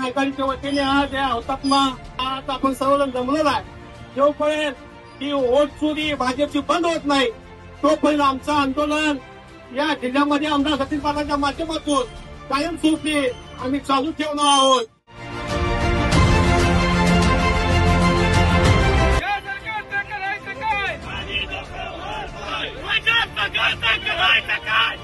आघाडीच्या वतीने आज या हुतात्मा आज आपण सर्वजण जमलेला आहे. जोपर्यंत ही वोट चोरी भाजपची बंद होत नाही तोपर्यंत आमचं आंदोलन या जिल्ह्यामध्ये आमदार सतीश पाटलांच्या माध्यमातून कायमस्वरूपी आम्ही चालू ठेवणार आहोत. करायचं काय?